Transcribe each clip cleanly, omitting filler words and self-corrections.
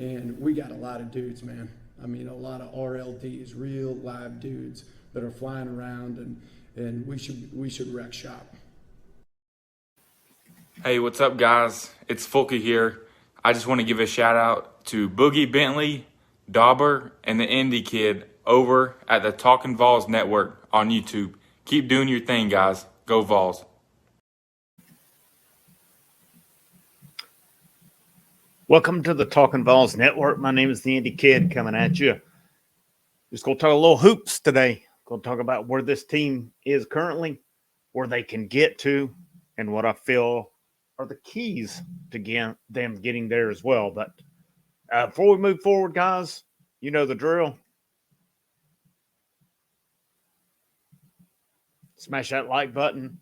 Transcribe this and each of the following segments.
And we got a lot of dudes, man. I mean, a lot of RLDs, real live dudes that are flying around, and we should wreck shop. Hey, what's up, guys? It's Fulky here. I just want to give a shout out to Boogie Bentley, Dauber, and the Indie Kid over at the Talkin VAWLS Network on YouTube. Keep doing your thing, guys. Go VAWLS. Welcome to the Talkin VAWLS Network. My name is the Indie Kid coming at you. Just going to talk a little hoops today. Going to talk about where this team is currently, where they can get to, and what I feel are the keys to them getting there as well. But before we move forward, guys, you know the drill. Smash that like button.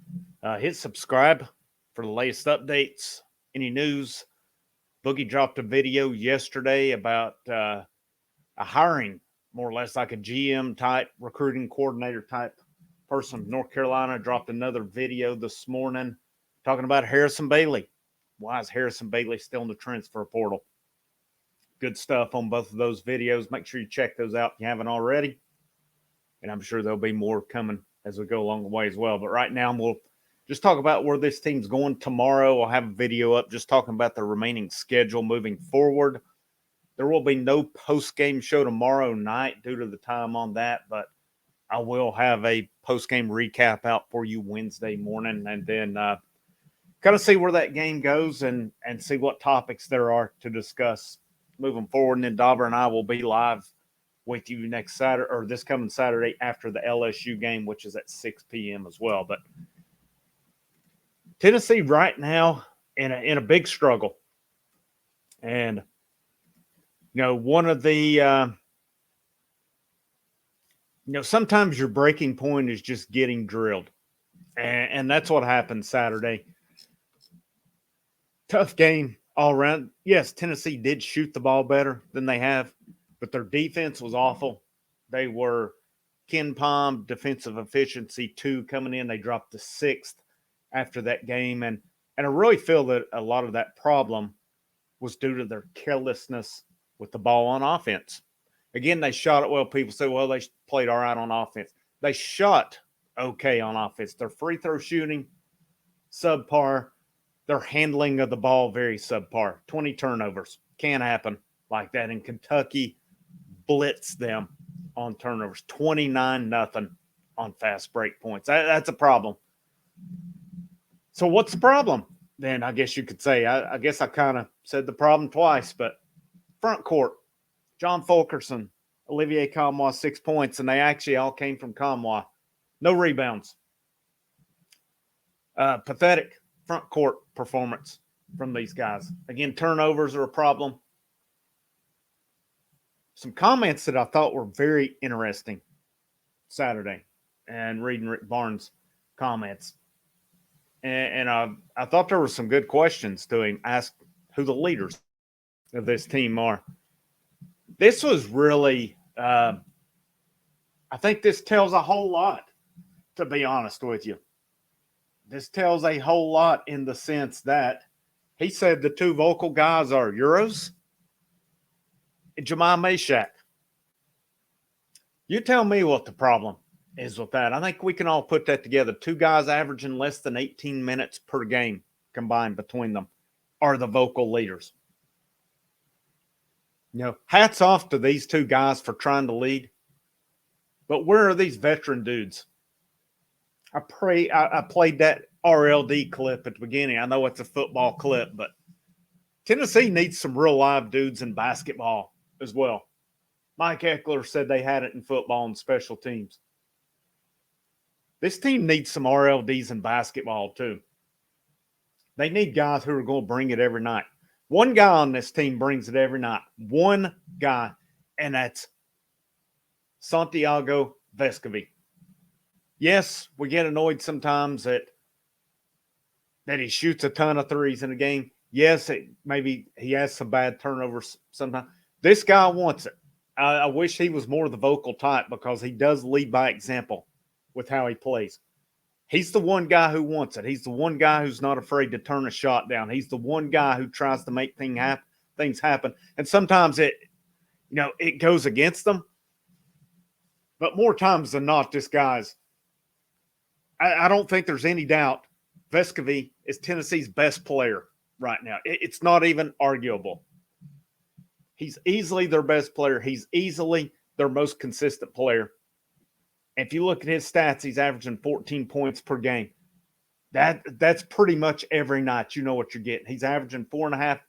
Hit subscribe for the latest updates, any news. Boogie dropped a video yesterday about a hiring, more or less like a GM type, recruiting coordinator type person. North Carolina dropped another video this morning talking about Harrison Bailey. Why is Harrison Bailey still in the transfer portal? Good stuff on both of those videos. Make sure you check those out if you haven't already. And I'm sure there'll be more coming as we go along the way as well. But right now, we'll just talk about where this team's going tomorrow. I'll have a video up just talking about the remaining schedule moving forward. There will be no post-game show tomorrow night due to the time on that, but I will have a post-game recap out for you Wednesday morning, and then kind of see where that game goes and see what topics there are to discuss moving forward. And then Dauber and I will be live with you next Saturday, or this coming Saturday after the LSU game, which is at 6 p.m. as well. But Tennessee right now in a big struggle. And, you know, one of the, sometimes your breaking point is just getting drilled. And that's what happened Saturday. Tough game all around. Yes, Tennessee did shoot the ball better than they have, but their defense was awful. They were Ken Palm defensive efficiency 2 coming in. They dropped to 6th after that game. And I really feel that a lot of that problem was due to their carelessness with the ball on offense. Again, they shot it well. People say, well, they played all right on offense. They shot okay on offense. Their free throw shooting, subpar. Their handling of the ball, very subpar. 20 turnovers. Can't happen like that. And Kentucky blitzed them on turnovers. 29-0 on fast break points. That's a problem. So what's the problem? Then I guess you could say, I guess I kind of said the problem twice, but front court, John Fulkerson, Olivier Commois, 6 points, and they actually all came from Commois. No rebounds. Pathetic front court performance from these guys. Again, turnovers are a problem. Some comments that I thought were very interesting Saturday, and reading Rick Barnes' comments. And I thought there were some good questions to him. Asked who the leaders of this team are. This was really, I think this tells a whole lot, to be honest with you. This tells a whole lot in the sense that he said the 2 vocal guys are Euros and Jamal Meshack. You tell me what the problem is with that. I think we can all put that together. 2 guys averaging less than 18 minutes per game combined between them are the vocal leaders. You know, hats off to these 2 guys for trying to lead. But where are these veteran dudes? I played that RLD clip at the beginning. I know it's a football clip, but Tennessee needs some real live dudes in basketball as well. Mike Eckler said they had it in football and special teams. This team needs some RLDs in basketball too. They need guys who are going to bring it every night. One guy on this team brings it every night. One guy, and that's Santiago Vescovi. Yes, we get annoyed sometimes that he shoots a ton of threes in a game. Yes, maybe he has some bad turnovers sometimes. This guy wants it. I wish he was more the vocal type because he does lead by example with how he plays. He's the one guy who wants it. He's the one guy who's not afraid to turn a shot down. He's the one guy who tries to make things things happen. And sometimes it goes against them. But more times than not, this guy's, I don't think there's any doubt Vescovi is Tennessee's best player right now. It's not even arguable. He's easily their best player. He's easily their most consistent player. If you look at his stats, he's averaging 14 points per game. That's pretty much every night. You know what you're getting. He's averaging 4.5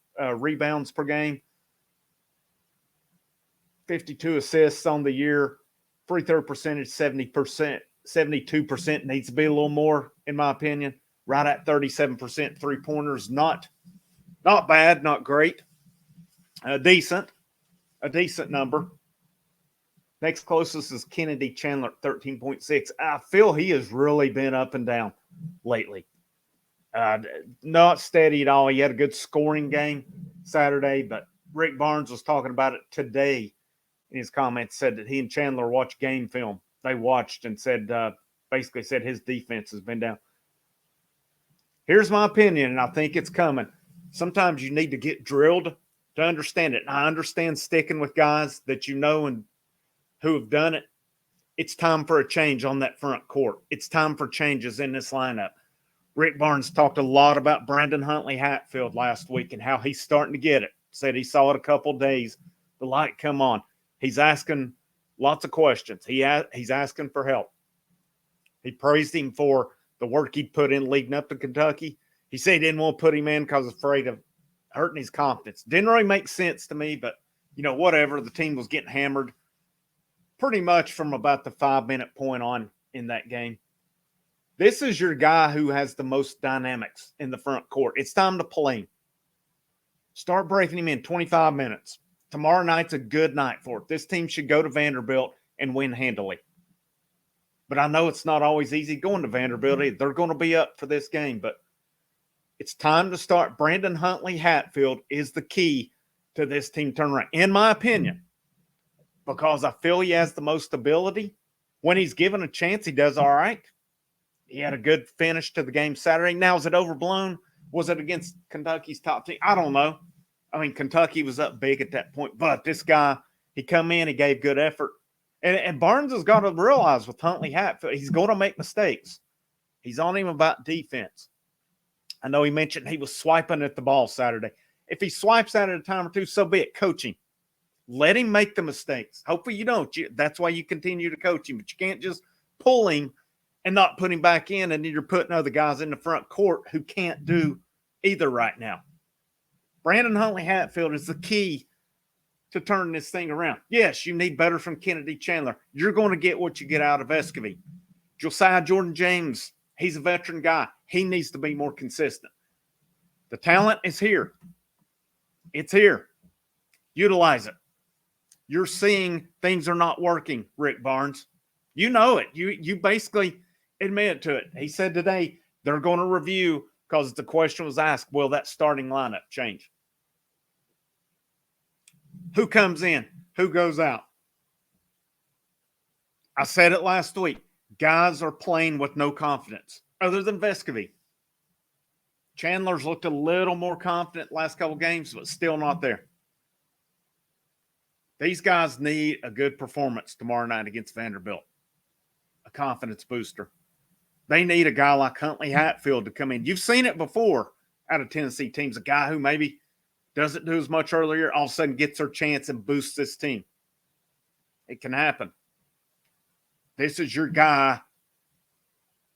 rebounds per game, 52 assists on the year, free throw percentage 70%, 72%. Needs to be a little more, in my opinion. Right at 37% three-pointers. Not bad, not great. A decent number. Next closest is Kennedy Chandler at 13.6. I feel he has really been up and down lately. Not steady at all. He had a good scoring game Saturday, but Rick Barnes was talking about it today in his comments, said that he and Chandler watched game film. They watched and said, basically said his defense has been down. Here's my opinion, and I think it's coming. Sometimes you need to get drilled to understand it. And I understand sticking with guys that you know and who have done it. It's time for a change on that front court. It's time for changes in this lineup. Rick Barnes talked a lot about Brandon Huntley-Hatfield last week and how he's starting to get it. Said he saw it a couple of days, the light come on. He's asking lots of questions. He's asking for help. He praised him for the work he'd put in leading up to Kentucky. He said he didn't want to put him in because he was afraid of hurting his confidence. Didn't really make sense to me, but, whatever. The team was getting hammered pretty much from about the 5-minute point on in that game. This is your guy who has the most dynamics in the front court. It's time to play him. Start breaking him in 25 minutes. Tomorrow night's a good night for it. This team should go to Vanderbilt and win handily. But I know it's not always easy going to Vanderbilt either. They're going to be up for this game, but it's time to start. Brandon Huntley-Hatfield is the key to this team turnaround, in my opinion, because I feel he has the most ability. When he's given a chance, he does all right. He had a good finish to the game Saturday. Now, is it overblown? Was it against Kentucky's top team? I don't know. I mean, Kentucky was up big at that point, but this guy, he come in, he gave good effort. And Barnes has got to realize with Huntley-Hatfield, he's going to make mistakes. He's on him about defense. I know he mentioned he was swiping at the ball Saturday. If he swipes at it a time or two, so be it. Coach him. Let him make the mistakes. Hopefully you don't. That's why you continue to coach him. But you can't just pull him and not put him back in, and then you're putting other guys in the front court who can't do either right now. Brandon Huntley-Hatfield is the key to turning this thing around. Yes, you need better from Kennedy Chandler. You're going to get what you get out of Vescovi. Josiah Jordan-James, he's a veteran guy. He needs to be more consistent. The talent is here. It's here. Utilize it. You're seeing things are not working, Rick Barnes. You know it. You basically admit to it. He said today they're going to review because the question was asked, will that starting lineup change? Who comes in? Who goes out? I said it last week. Guys are playing with no confidence other than Vescovi. Chandler's looked a little more confident last couple games, but still not there. These guys need a good performance tomorrow night against Vanderbilt. A confidence booster. They need a guy like Huntley-Hatfield to come in. You've seen it before out of Tennessee teams. A guy who maybe doesn't do as much earlier, all of a sudden gets their chance and boosts this team. It can happen. This is your guy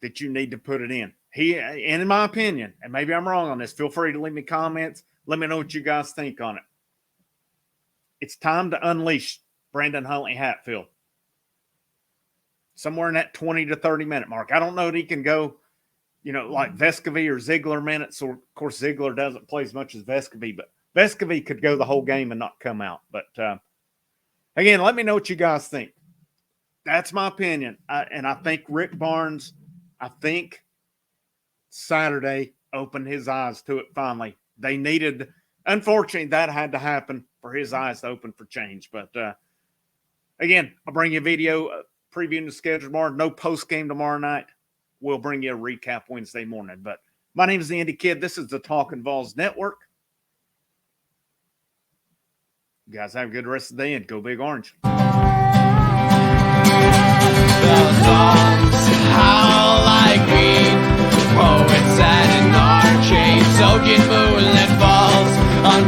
that you need to put it in. And in my opinion, and maybe I'm wrong on this, feel free to leave me comments. Let me know what you guys think on it. It's time to unleash Brandon Huntley-Hatfield. Somewhere in that 20 to 30 minute mark. I don't know that he can go, like Vescovi or Ziegler minutes. Or, of course, Ziegler doesn't play as much as Vescovi, but Vescovi could go the whole game and not come out. But, again, let me know what you guys think. That's my opinion. And I think Rick Barnes, Saturday opened his eyes to it finally. They needed – unfortunately, that had to happen for his eyes to open for change. But, again, I'll bring you a video previewing the schedule tomorrow. No post-game tomorrow night. We'll bring you a recap Wednesday morning. But my name is the Indy Kid. This is the Talkin' VAWLS Network. You guys have a good rest of the day and go Big Orange. The songs howl like weed, poets sat in our chains, soaking moonlit falls on